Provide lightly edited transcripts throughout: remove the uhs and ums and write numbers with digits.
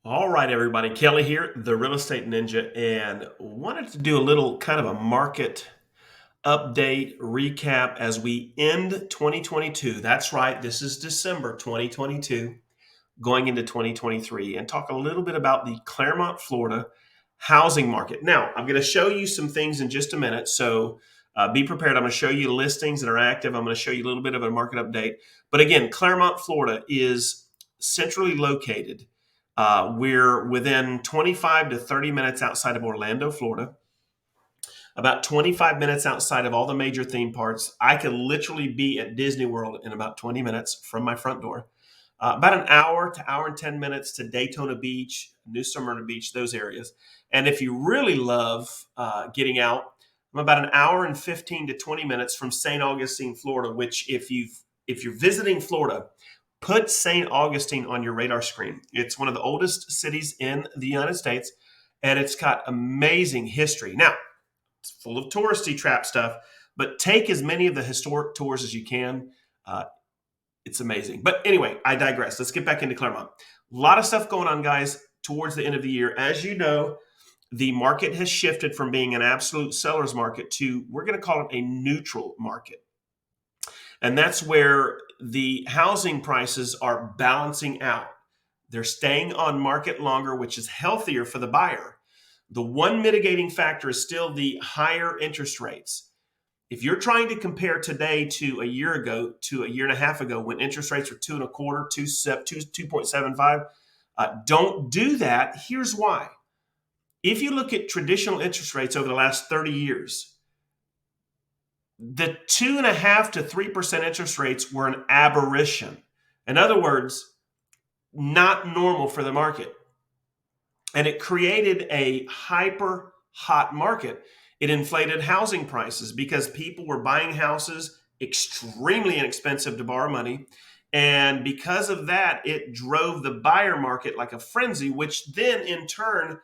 All right, everybody. Kelly here, the Real Estate Ninja, and wanted to do a little kind of a market update recap as we end 2022. That's right, this is December 2022, going into 2023, and talk a little bit about the Claremont, Florida housing market. Now, I'm going to show you some things in just a minute, so be prepared. I'm going to show you listings that are active. I'm going to show you a little bit of a market update. But again, Claremont, Florida is centrally located. We're within 25 to 30 minutes outside of Orlando, Florida, about 25 minutes outside of all the major theme parks. I could literally be at Disney World in about 20 minutes from my front door. About an hour to hour and 10 minutes to Daytona Beach, New Smyrna Beach, those areas. And if you really love getting out, I'm about an hour and 15 to 20 minutes from St. Augustine, Florida, which if you're visiting Florida, put St. Augustine on your radar screen. It's one of the oldest cities in the United States, and it's got amazing history. Now, it's full of touristy trap stuff, but take as many of the historic tours as you can. Uh, it's amazing. But anyway, I digress. Let's get back into Clermont. A lot of stuff going on, guys, towards the end of the year. As you know, the market has shifted from being an absolute seller's market to, we're going to call it a neutral market. And that's where the housing prices are balancing out. They're staying on market longer, which is healthier for the buyer. The one mitigating factor is still the higher interest rates. If you're trying to compare today to a year ago, to a year and a half ago, when interest rates were 2.25, 2.75, don't do that. Here's why. If you look at traditional interest rates over the last 30 years, the 2.5 to 3% interest rates were an aberration. In other words, not normal for the market. And it created a hyper hot market. It inflated housing prices because people were buying houses extremely inexpensive to borrow money. And because of that, it drove the buyer market like a frenzy, which then in turn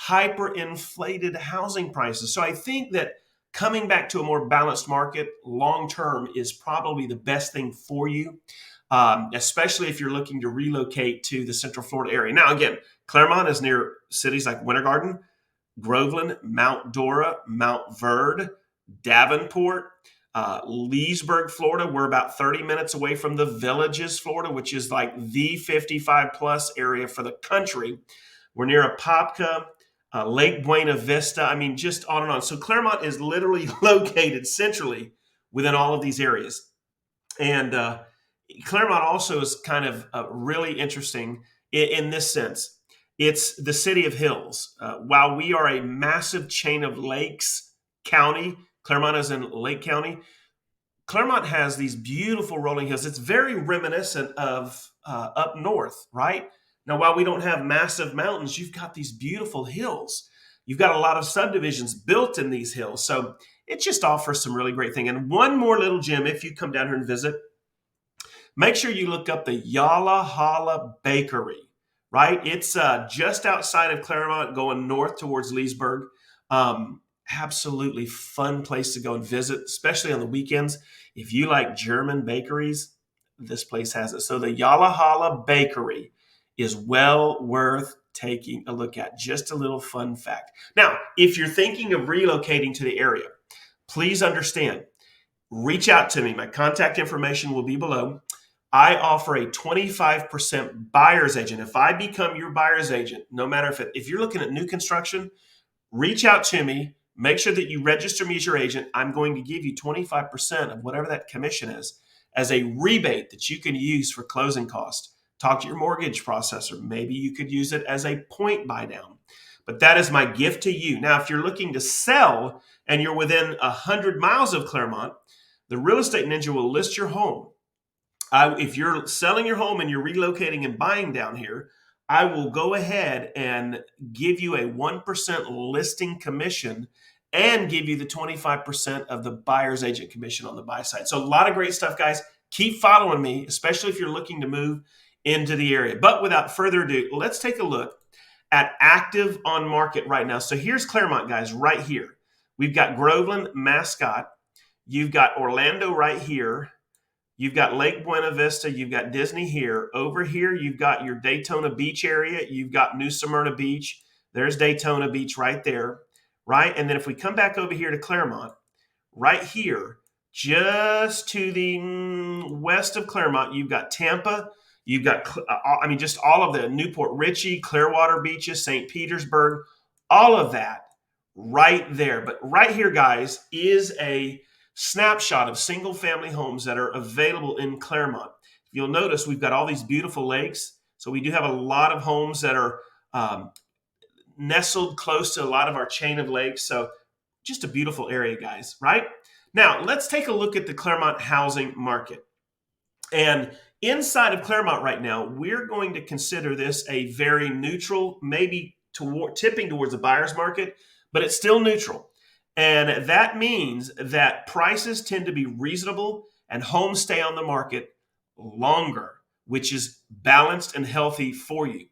hyperinflated housing prices. So I think that coming back to a more balanced market long term is probably the best thing for you, especially if you're looking to relocate to the Central Florida area. Now, again, Claremont is near cities like Winter Garden, Groveland, Mount Dora, Mount Verde, Davenport, Leesburg, Florida. We're about 30 minutes away from the Villages, Florida, which is like the 55 plus area for the country. We're near Apopka, Lake Buena Vista. I mean, just on and on. So Claremont is literally located centrally within all of these areas. And Claremont also is kind of really interesting in this sense. It's the city of hills. While we are a massive chain of lakes county, Claremont is in Lake County. Claremont has these beautiful rolling hills. It's very reminiscent of up north, right? Now, while we don't have massive mountains, you've got these beautiful hills. You've got a lot of subdivisions built in these hills. So it just offers some really great thing. And one more little gem, if you come down here and visit, make sure you look up the Yala Hala Bakery, right? It's just outside of Claremont, going north towards Leesburg. Absolutely fun place to go and visit, especially on the weekends. If you like German bakeries, this place has it. So the Yala Hala Bakery is well worth taking a look at. Just a little fun fact. Now, if you're thinking of relocating to the area, please understand, reach out to me. My contact information will be below. I offer a 25% buyer's agent. If I become your buyer's agent, no matter if you're looking at new construction, reach out to me. Make sure that you register me as your agent. I'm going to give you 25% of whatever that commission is as a rebate that you can use for closing costs. Talk to your mortgage processor. Maybe you could use it as a point buy down. But that is my gift to you. Now, if you're looking to sell and you're within 100 miles of Claremont, the Real Estate Ninja will list your home. If you're selling your home and you're relocating and buying down here, I will go ahead and give you a 1% listing commission and give you the 25% of the buyer's agent commission on the buy side. So a lot of great stuff, guys. Keep following me, especially if you're looking to move into the area. But without further ado, let's take a look at active on market right now. So here's Claremont, guys, right here. We've got Groveland, Mascot. You've got Orlando right here. You've got Lake Buena Vista. You've got Disney here. Over here, you've got your Daytona Beach area. You've got New Smyrna Beach. There's Daytona Beach right there, right? And then if we come back over here to Claremont, right here, just to the west of Claremont, you've got Tampa. You've got, just all of the Newport Richey, Clearwater beaches, St. Petersburg, all of that right there. But right here, guys, is a snapshot of single family homes that are available in Claremont. You'll notice we've got all these beautiful lakes. So we do have a lot of homes that are nestled close to a lot of our chain of lakes. So just a beautiful area, guys, right? Now, let's take a look at the Claremont housing market. And inside of Claremont right now, we're going to consider this a very neutral, maybe tipping towards a buyer's market, but it's still neutral. And that means that prices tend to be reasonable and homes stay on the market longer, which is balanced and healthy for you.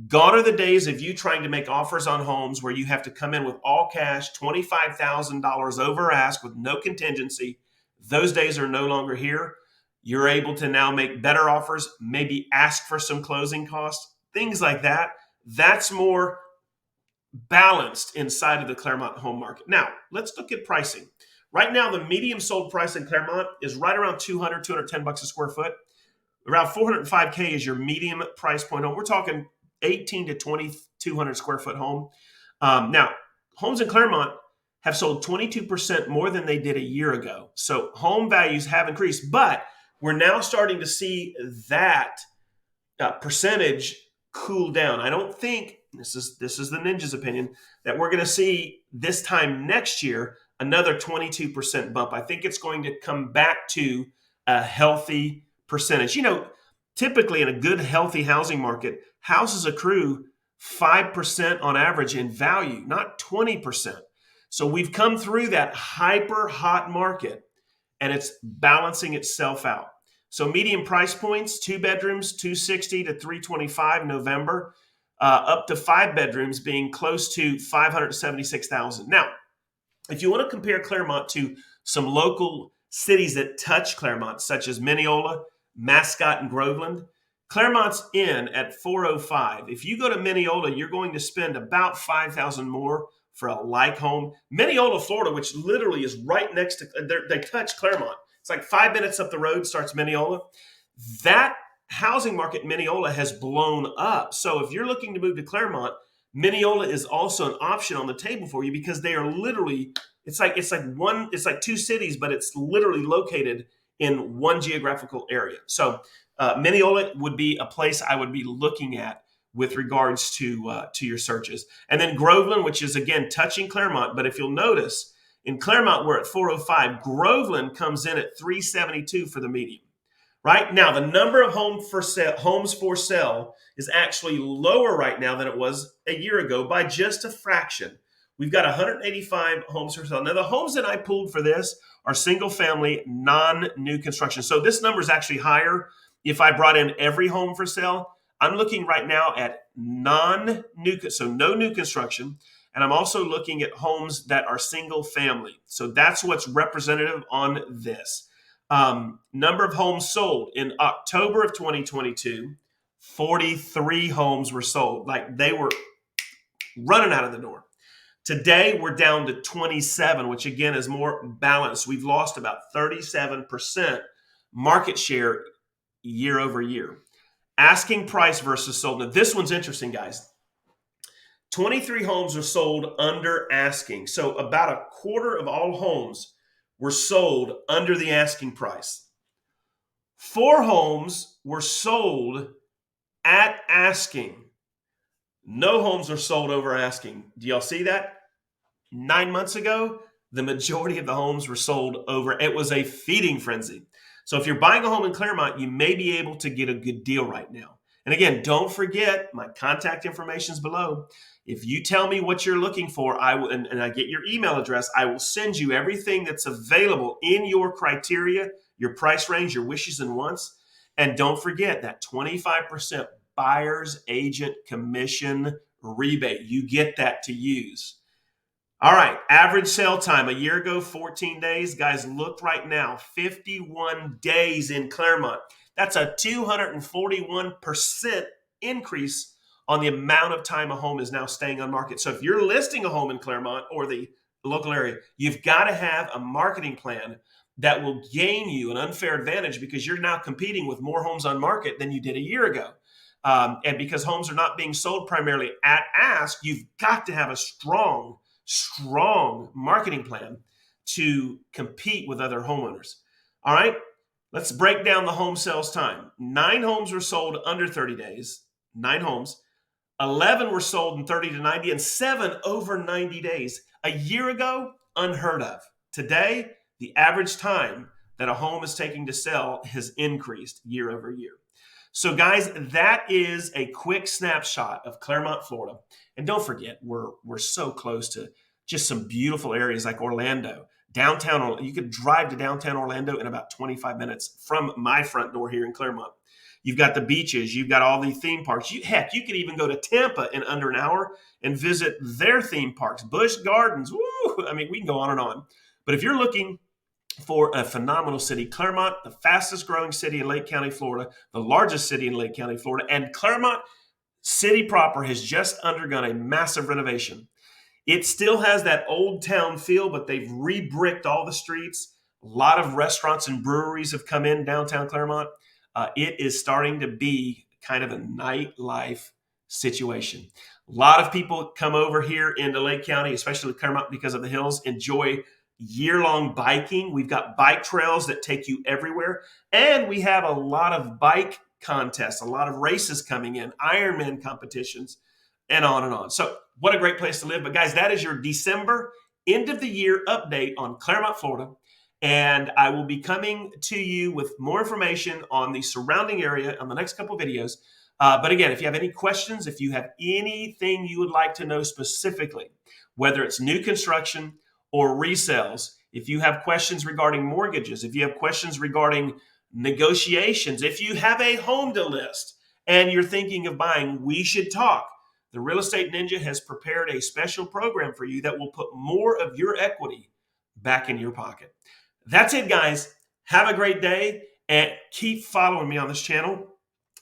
Gone are the days of you trying to make offers on homes where you have to come in with all cash, $25,000 over ask with no contingency. Those days are no longer here. You're able to now make better offers, maybe ask for some closing costs, things like that. That's more balanced inside of the Claremont home market. Now, let's look at pricing. Right now, the medium sold price in Claremont is right around $210 a square foot. Around $405K is your medium price point home. We're talking 18 to 2,200 square foot home. Now, homes in Claremont have sold 22% more than they did a year ago. So home values have increased, but we're now starting to see that percentage cool down. I don't think, this is the Ninja's opinion, that we're going to see this time next year another 22% bump. I think it's going to come back to a healthy percentage. Typically in a good, healthy housing market, houses accrue 5% on average in value, not 20%. So we've come through that hyper hot market and it's balancing itself out. So medium price points, 2 bedrooms, 260 to 325 November, up to 5 bedrooms being close to 576,000. Now, if you want to compare Claremont to some local cities that touch Claremont, such as Mineola, Mascot, and Groveland, Claremont's in at 405. If you go to Mineola, you're going to spend about $5,000 more for a like home. Mineola, Florida, which literally is right next to, they touch Claremont. It's like 5 minutes up the road starts Mineola. That housing market in Mineola has blown up. So if you're looking to move to Claremont, Mineola is also an option on the table for you because they are literally, it's like 2 cities, but it's literally located in one geographical area. So Mineola would be a place I would be looking at with regards to your searches. And then Groveland, which is again touching Claremont, but if you'll notice, in Claremont we're at 405. Groveland comes in at 372 for the median. Right now, the number of homes for sale is actually lower right now than it was a year ago by just a fraction. We've got 185 homes for sale. Now, the homes that I pulled for this are single family, non-new construction. So this number is actually higher if I brought in every home for sale. I'm looking right now at non-new, so no new construction. And I'm also looking at homes that are single family. So that's what's representative on this. Number of homes sold in October of 2022, 43 homes were sold. Like they were running out of the door. Today, we're down to 27, which again is more balanced. We've lost about 37% market share year over year. Asking price versus sold. Now, this one's interesting, guys. 23 homes are sold under asking. So about a quarter of all homes were sold under the asking price. 4 homes were sold at asking. No homes are sold over asking. Do y'all see that? 9 months ago, the majority of the homes were sold over. It was a feeding frenzy. So if you're buying a home in Claremont, you may be able to get a good deal right now. And again, don't forget, my contact information is below. If you tell me what you're looking for, I will, and I get your email address, I will send you everything that's available in your criteria, your price range, your wishes and wants. And don't forget that 25% buyer's agent commission rebate. You get that to use. All right, average sale time a year ago, 14 days. Guys, look right now, 51 days in Clermont. That's a 241% increase on the amount of time a home is now staying on market. So if you're listing a home in Clermont or the local area, you've got to have a marketing plan that will gain you an unfair advantage because you're now competing with more homes on market than you did a year ago. And because homes are not being sold primarily at ask, you've got to have a strong marketing plan to compete with other homeowners. All right, let's break down the home sales time. 9 homes were sold under 30 days, 9 homes. 11 were sold in 30 to 90, and 7 over 90 days. A year ago, unheard of. Today, the average time that a home is taking to sell has increased year over year. So, guys, that is a quick snapshot of Claremont, Florida. And don't forget, we're so close to just some beautiful areas like Orlando, downtown. You could drive to downtown Orlando in about 25 minutes from my front door here in Claremont. You've got the beaches. You've got all the theme parks. Heck, you could even go to Tampa in under an hour and visit their theme parks, Busch Gardens. Woo! I mean, we can go on and on. But if you're looking for a phenomenal city, Clermont, the fastest growing city in Lake County, Florida, the largest city in Lake County, Florida, and Claremont City proper has just undergone a massive renovation. It still has that old town feel, but they've re-bricked all the streets. A lot of restaurants and breweries have come in downtown Claremont. It is starting to be kind of a nightlife situation. A lot of people come over here into Lake County, especially Claremont because of the hills, enjoy year-long biking. We've got bike trails that take you everywhere. And we have a lot of bike contests, a lot of races coming in, Ironman competitions, and on and on. So what a great place to live. But guys, that is your December end of the year update on Claremont, Florida. And I will be coming to you with more information on the surrounding area on the next couple of videos. But again, if you have any questions, if you have anything you would like to know specifically, whether it's new construction or resales, if you have questions regarding mortgages, if you have questions regarding negotiations, if you have a home to list and you're thinking of buying, we should talk. The Real Estate Ninja has prepared a special program for you that will put more of your equity back in your pocket. That's it, guys. Have a great day and keep following me on this channel.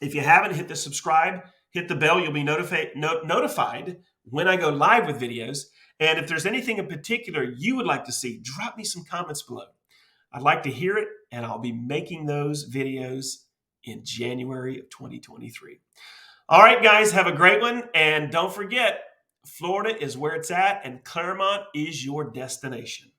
If you haven't, hit the subscribe, hit the bell. You'll be notified when I go live with videos. And if there's anything in particular you would like to see, drop me some comments below. I'd like to hear it, and I'll be making those videos in January of 2023. All right, guys, have a great one. And don't forget, Florida is where it's at, and Claremont is your destination.